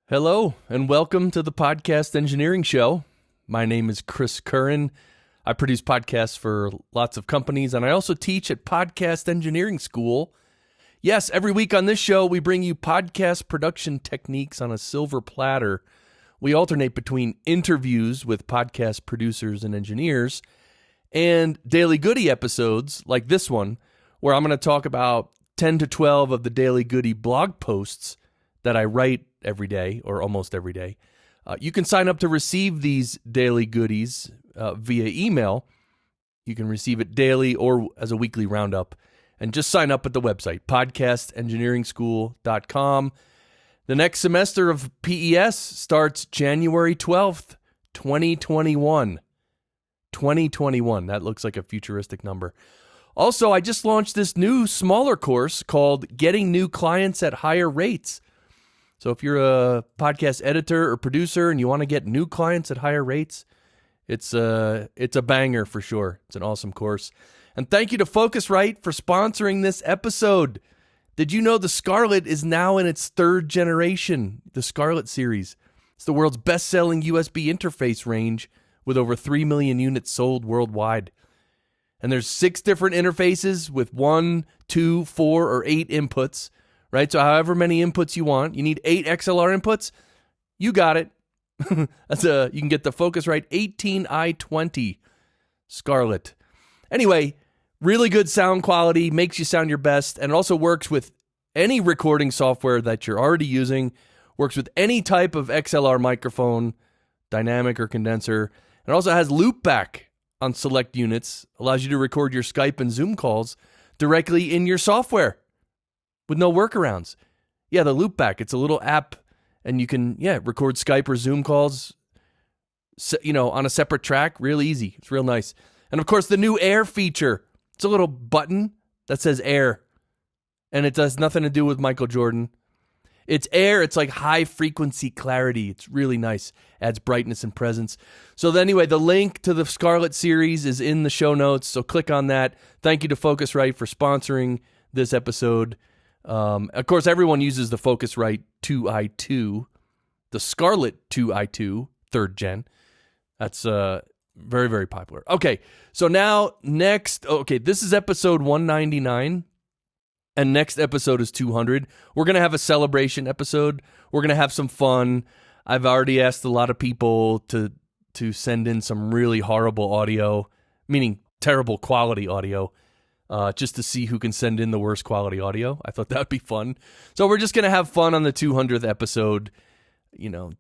Hello, and welcome to the Podcast Engineering Show. My name is Chris Curran. I produce podcasts for lots of companies, and I also teach at Podcast Engineering School. Yes, every week on this show, we bring you podcast production techniques on a silver platter. We alternate between interviews with podcast producers and engineers and daily goody episodes like this one, where I'm going to talk about 10 to 12 of the daily goody blog posts that I write every day or almost every day. You can sign up to receive these daily goodies via email. You can receive it daily or as a weekly roundup. And just sign up at the website, podcastengineeringschool.com. The next semester of PES starts January 12th, 2021. 2021. That looks like a futuristic number. Also, I just launched this new, smaller course called Getting New Clients at Higher Rates. So if you're a podcast editor or producer and you want to get new clients at higher rates, it's a banger for sure. It's an awesome course. And thank you to Focusrite for sponsoring this episode. Did you know the Scarlett is now in its third generation, the Scarlett series? It's the world's best-selling USB interface range with over 3 million units sold worldwide. And there's 6 different interfaces with 1, 2, 4, or 8 inputs. Right, so however many inputs you want, you need 8 XLR inputs, you got it. You can get the Focusrite 18i20 Scarlett. Anyway, really good sound quality, makes you sound your best, and it also works with any recording software that you're already using, works with any type of XLR microphone, dynamic or condenser, and also has loopback on select units, allows you to record your Skype and Zoom calls directly in your software. With no workarounds. Yeah, the Loopback, it's a little app, and you can, record Skype or Zoom calls, on a separate track, real easy. It's real nice. And of course, the new Air feature. It's a little button that says Air, and it does nothing to do with Michael Jordan. It's Air, it's like high-frequency clarity. It's really nice. Adds brightness and presence. So anyway, the link to the Scarlett series is in the show notes, so click on that. Thank you to Focusrite for sponsoring this episode. Of course, everyone uses the Focusrite 2i2, the Scarlett 2i2, 3rd gen. That's very, very popular. Okay, so now this is episode 199, and next episode is 200. We're going to have a celebration episode. We're going to have some fun. I've already asked a lot of people to send in some really horrible audio, meaning terrible quality audio. Just to see who can send in the worst quality audio. I thought that would be fun. So we're just going to have fun on the 200th episode.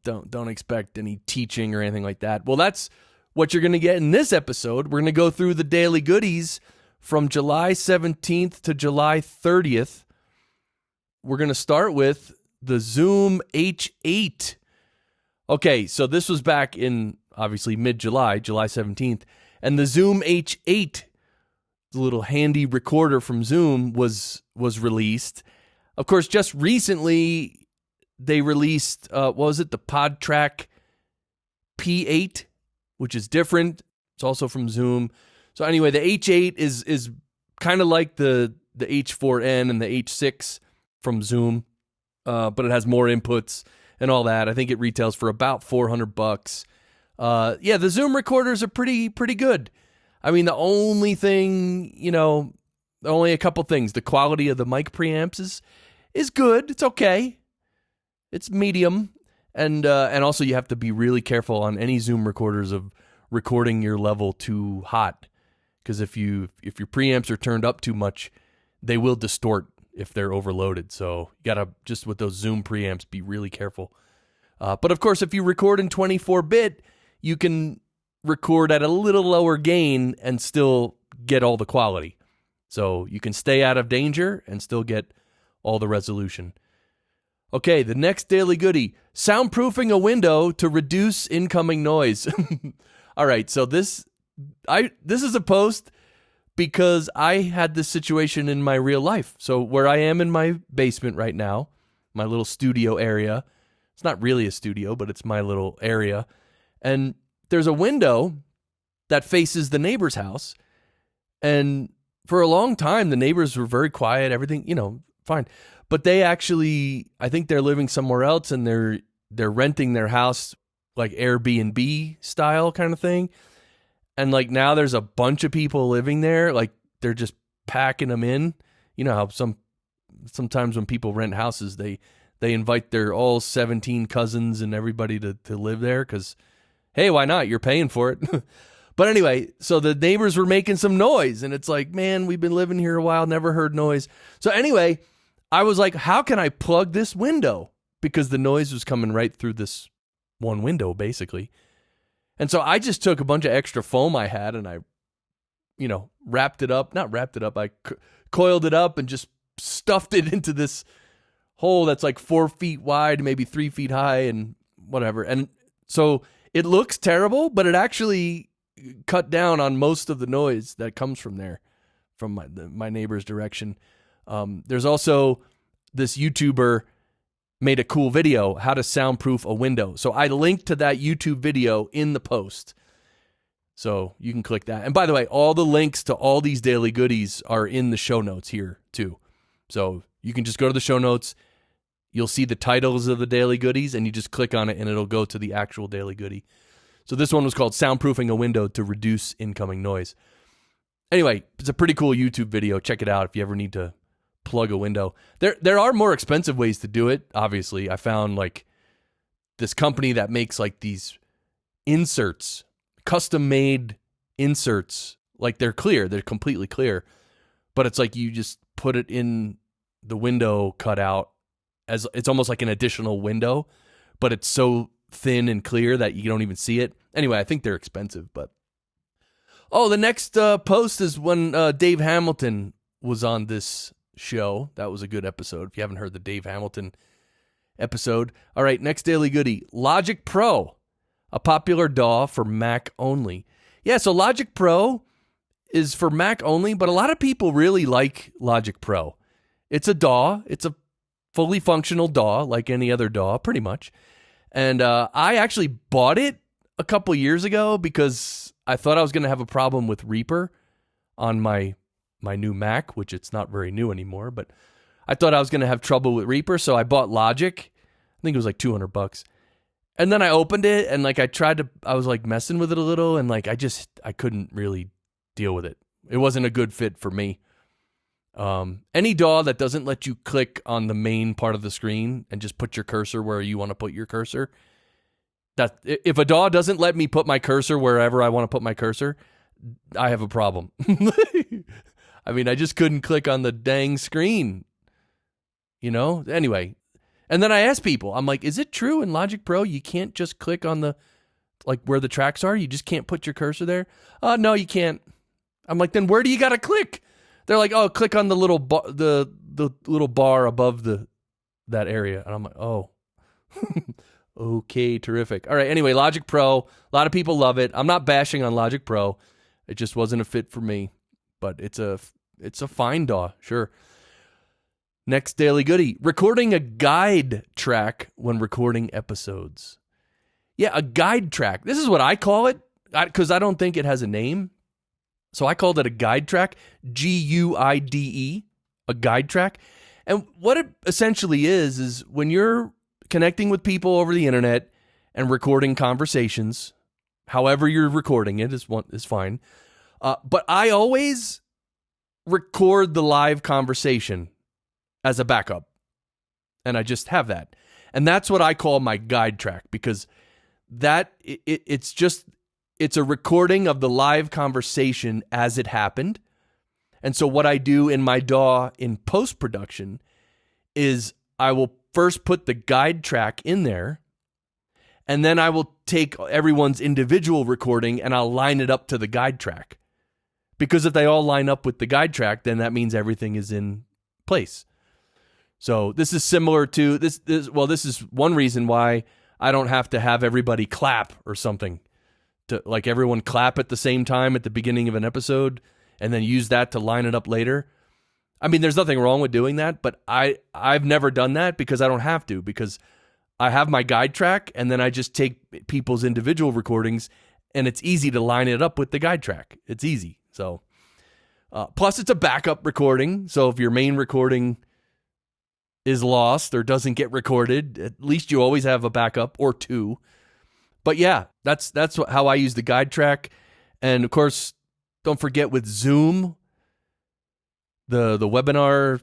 Don't expect any teaching or anything like that. Well, that's what you're going to get in this episode. We're going to go through the daily goodies from July 17th to July 30th. We're going to start with the Zoom H8. Okay, so this was back in, obviously, mid-July, July 17th. And the Zoom H8, the little handy recorder from Zoom, was released. Of course, just recently they released the PodTrack P8, which is different. It's also from Zoom. So anyway, the H8 is kind of like the H4n and the H6 from Zoom, but it has more inputs and all that. I think it retails for about $400. The Zoom recorders are pretty good. I mean, the only thing, only a couple things. The quality of the mic preamps is good. It's okay. It's medium. And also you have to be really careful on any Zoom recorders of recording your level too hot. Because if your preamps are turned up too much, they will distort if they're overloaded. So you got to, just with those Zoom preamps, be really careful. But of course, if you record in 24-bit, you can record at a little lower gain and still get all the quality. So you can stay out of danger and still get all the resolution. Okay, the next daily goodie, soundproofing a window to reduce incoming noise. All right, so this is a post because I had this situation in my real life. So where I am in my basement right now, my little studio area, it's not really a studio, but it's my little area. And there's a window that faces the neighbor's house. And for a long time, the neighbors were very quiet, everything, fine. But they actually, I think they're living somewhere else, and they're they're renting their house like Airbnb style kind of thing. And like now there's a bunch of people living there. Like they're just packing them in. You know how sometimes when people rent houses, they invite their all 17 cousins and everybody to live there because, hey, why not? You're paying for it. But anyway, so the neighbors were making some noise, and it's like, man, we've been living here a while, never heard noise. So anyway, I was like, how can I plug this window? Because the noise was coming right through this one window, basically. And so I just took a bunch of extra foam I had, and I, wrapped it up. Not wrapped it up. I coiled it up and just stuffed it into this hole that's like 4 feet wide, maybe 3 feet high, and whatever. And so it looks terrible, but it actually cut down on most of the noise that comes from there, from my neighbor's direction. There's also this YouTuber made a cool video, how to soundproof a window. So I linked to that YouTube video in the post. So you can click that. And by the way, all the links to all these daily goodies are in the show notes here too. So you can just go to the show notes. You'll see the titles of the daily goodies, and you just click on it and it'll go to the actual daily goodie. So this one was called Soundproofing a Window to Reduce Incoming Noise. Anyway, it's a pretty cool YouTube video. Check it out if you ever need to plug a window. There are more expensive ways to do it, obviously. I found like this company that makes like these inserts, custom-made inserts. Like they're clear. They're completely clear. But it's like you just put it in the window cutout as it's almost like an additional window, but it's so thin and clear that you don't even see it. Anyway, I think they're expensive, but the next post is when Dave Hamilton was on this show. That was a good episode. If you haven't heard the Dave Hamilton episode. All right, next daily goodie, Logic Pro, a popular DAW for Mac only. Yeah, so Logic Pro is for Mac only, but a lot of people really like Logic Pro. It's a DAW. It's a fully functional DAW, like any other DAW, pretty much. And I actually bought it a couple years ago because I thought I was going to have a problem with Reaper on my new Mac, which it's not very new anymore, but I thought I was going to have trouble with Reaper, so I bought Logic. I think it was like $200. And then I opened it, and like I was like messing with it a little, and like I couldn't really deal with it. It wasn't a good fit for me. Any DAW that doesn't let you click on the main part of the screen and just put your cursor where you want to put your cursor, that if a DAW doesn't let me put my cursor wherever I want to put my cursor, I have a problem. I mean, I just couldn't click on the dang screen, Anyway, and then I asked people, I'm like, is it true in Logic Pro you can't just click on the, like where the tracks are? You just can't put your cursor there? No, you can't. I'm like, then where do you got to click? They're like, oh, click on the little the little bar above that area. And I'm like, oh, okay, terrific. All right, anyway, Logic Pro. A lot of people love it. I'm not bashing on Logic Pro. It just wasn't a fit for me. But it's a fine DAW, sure. Next daily goodie, recording a guide track when recording episodes. Yeah, a guide track. This is what I call it because I don't think it has a name. So I called it a guide track, Guide, a guide track. And what it essentially is when you're connecting with people over the internet and recording conversations, however you're recording it is fine. But I always record the live conversation as a backup. And I just have that. And that's what I call my guide track because it's a recording of the live conversation as it happened. And so what I do in my DAW in post-production is I will first put the guide track in there, and then I will take everyone's individual recording and I'll line it up to the guide track. Because if they all line up with the guide track, then that means everything is in place. So this is similar to this is one reason why I don't have to have everybody clap or something. To like everyone clap at the same time at the beginning of an episode and then use that to line it up later. I mean, there's nothing wrong with doing that, but I've never done that because I don't have to, because I have my guide track and then I just take people's individual recordings and it's easy to line it up with the guide track. It's easy. So, plus it's a backup recording. So if your main recording is lost or doesn't get recorded, at least you always have a backup or two. But yeah, that's how I use the guide track. And of course, don't forget with Zoom, the webinar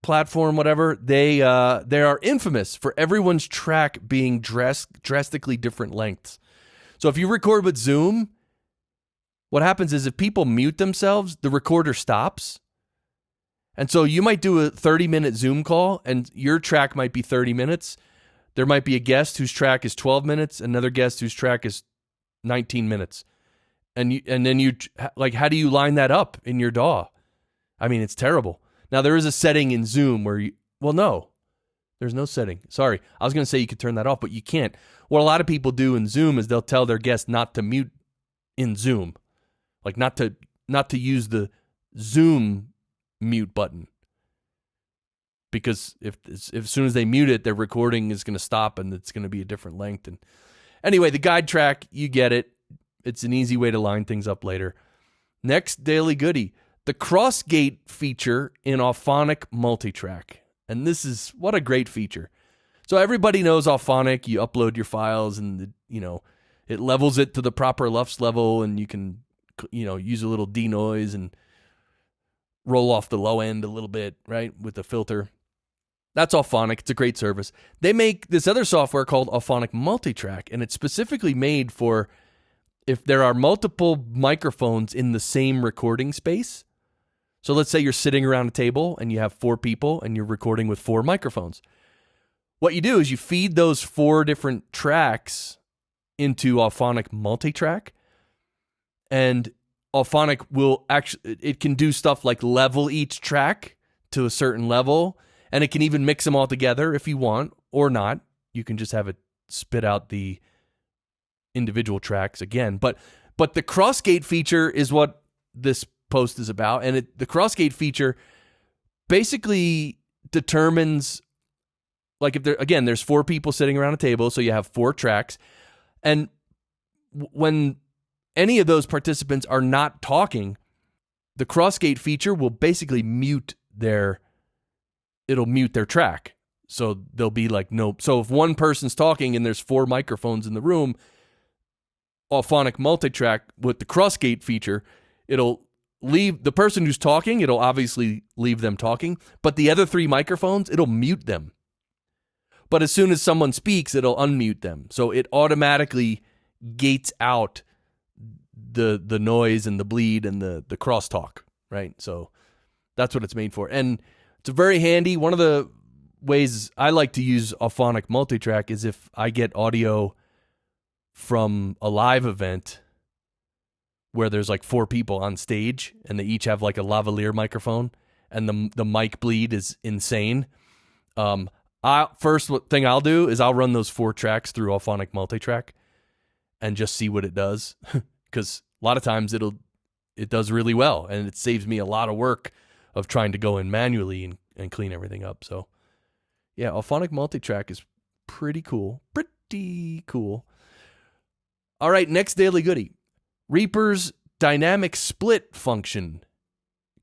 platform, whatever, they are infamous for everyone's track being drastically different lengths. So if you record with Zoom, what happens is if people mute themselves, the recorder stops. And so you might do a 30-minute Zoom call, and your track might be 30 minutes. There might be a guest whose track is 12 minutes, another guest whose track is 19 minutes. And then you, like, how do you line that up in your DAW? I mean, it's terrible. Now, there is a setting in Zoom where no, there's no setting. Sorry. I was going to say you could turn that off, but you can't. What a lot of people do in Zoom is they'll tell their guests not to mute in Zoom. Like, not to use the Zoom mute button, because if as soon as they mute it, their recording is going to stop and it's going to be a different length. And anyway, the guide track, you get it. It's an easy way to line things up later. Next daily goodie, the crossgate feature in Auphonic Multitrack. And this is, what a great feature. So everybody knows Auphonic. You upload your files and it levels it to the proper LUFS level, and you can use a little denoise and roll off the low end a little bit, right, with the filter. That's Auphonic. It's a great service. They make this other software called Auphonic Multitrack, and it's specifically made for if there are multiple microphones in the same recording space. So let's say you're sitting around a table and you have 4 people and you're recording with 4 microphones. What you do is you feed those 4 different tracks into Auphonic Multitrack, and Auphonic will actually, it can do stuff like level each track to a certain level, and it can even mix them all together if you want, or not. You can just have it spit out the individual tracks again. But the crossgate feature is what this post is about, and the crossgate feature basically determines, like, if there's 4 people sitting around a table, so you have 4 tracks, and when any of those participants are not talking, the crossgate feature will basically mute their track. So there'll be like no. So if one person's talking and there's 4 microphones in the room, Auphonic Multitrack with the crossgate feature, it'll leave the person who's talking. It'll obviously leave them talking, but the other 3 microphones, it'll mute them. But as soon as someone speaks, it'll unmute them. So it automatically gates out the noise and the bleed and the crosstalk, right? So that's what it's made for. And it's very handy. One of the ways I like to use Auphonic Multitrack is if I get audio from a live event where there's like 4 people on stage and they each have like a lavalier microphone and the mic bleed is insane. First thing I'll do is I'll run those 4 tracks through Auphonic Multitrack and just see what it does. Because a lot of times it does really well, and it saves me a lot of work of trying to go in manually and clean everything up. So yeah, Auphonic Multitrack is pretty cool. Pretty cool. All right, next daily goodie. Reaper's dynamic split function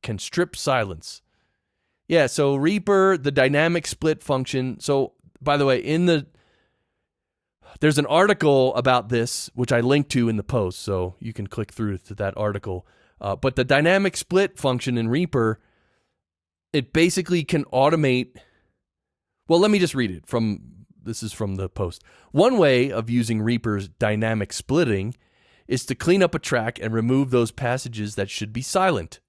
can strip silence. Yeah, so Reaper, the dynamic split function. So by the way, there's an article about this, which I linked to in the post, so you can click through to that article. But the dynamic split function in Reaper, it basically can automate. Well, let me just read it this is from the post. One way of using Reaper's dynamic splitting is to clean up a track and remove those passages that should be silent.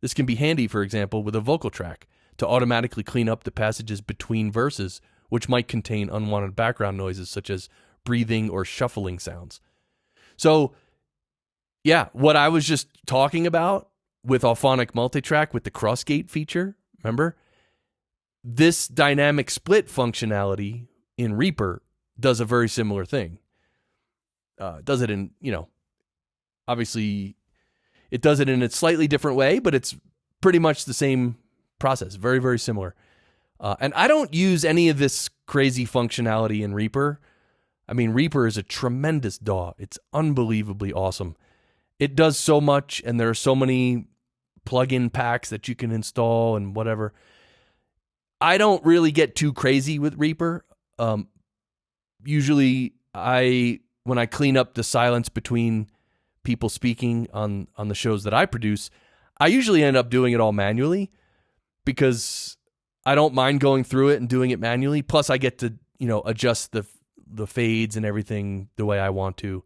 This can be handy, for example, with a vocal track, to automatically clean up the passages between verses, which might contain unwanted background noises such as breathing or shuffling sounds. So, yeah, what I was just talking about with Auphonic Multitrack with the crossgate feature, remember? This dynamic split functionality in Reaper does a very similar thing. Does it in, obviously it does it in a slightly different way, but it's pretty much the same process. Very, very similar. And I don't use any of this crazy functionality in Reaper. I mean, Reaper is a tremendous DAW. It's unbelievably awesome. It does so much, and there are so many plugin packs that you can install and whatever. I don't really get too crazy with Reaper. Usually when I clean up the silence between people speaking on the shows that I produce, I usually end up doing it all manually because I don't mind going through it and doing it manually. Plus I get to, adjust the fades and everything the way I want to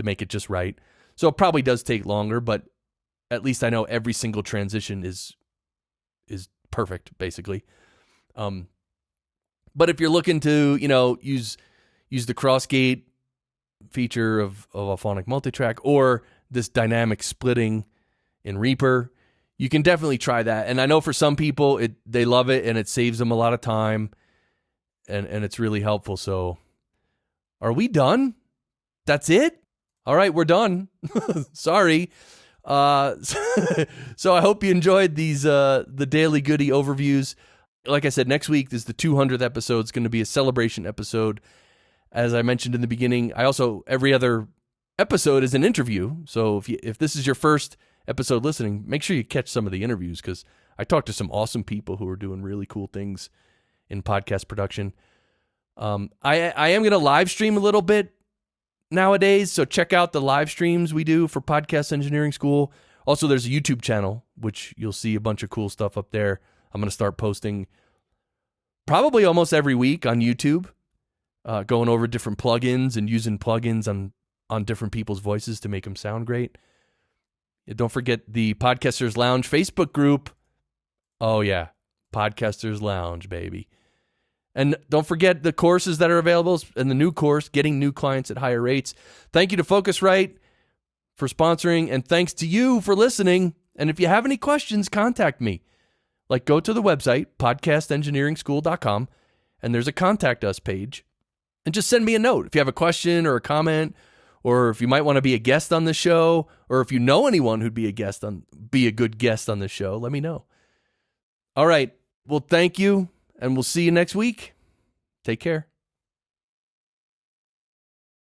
make it just right. So it probably does take longer, but at least I know every single transition is perfect, basically. But if you're looking to, use the crossgate feature of a phonic multitrack or this dynamic splitting in Reaper, you can definitely try that. And I know for some people, they love it and it saves them a lot of time and it's really helpful. So are we done? That's it? All right, we're done. Sorry. So I hope you enjoyed these the Daily Goody overviews. Like I said, next week is the 200th episode. It's going to be a celebration episode. As I mentioned in the beginning, every other episode is an interview. So if this is your first episode listening, make sure you catch some of the interviews because I talked to some awesome people who are doing really cool things in podcast production. I am going to live stream a little bit nowadays, so check out the live streams we do for Podcast Engineering School. Also, there's a YouTube channel, which you'll see a bunch of cool stuff up there. I'm going to start posting probably almost every week on YouTube, going over different plugins and using plugins on different people's voices to make them sound great. Don't forget the Podcasters Lounge Facebook group. Oh, yeah. Podcasters Lounge, baby. And don't forget the courses that are available and the new course, Getting New Clients at Higher Rates. Thank you to Focusrite for sponsoring, and thanks to you for listening. And if you have any questions, contact me. Like, go to the website, podcastengineeringschool.com, and there's a Contact Us page. And just send me a note if you have a question or a comment, or if you might want to be a guest on the show, or if you know anyone who'd be a good guest on the show, let me know. All right. Well, thank you, and we'll see you next week. Take care.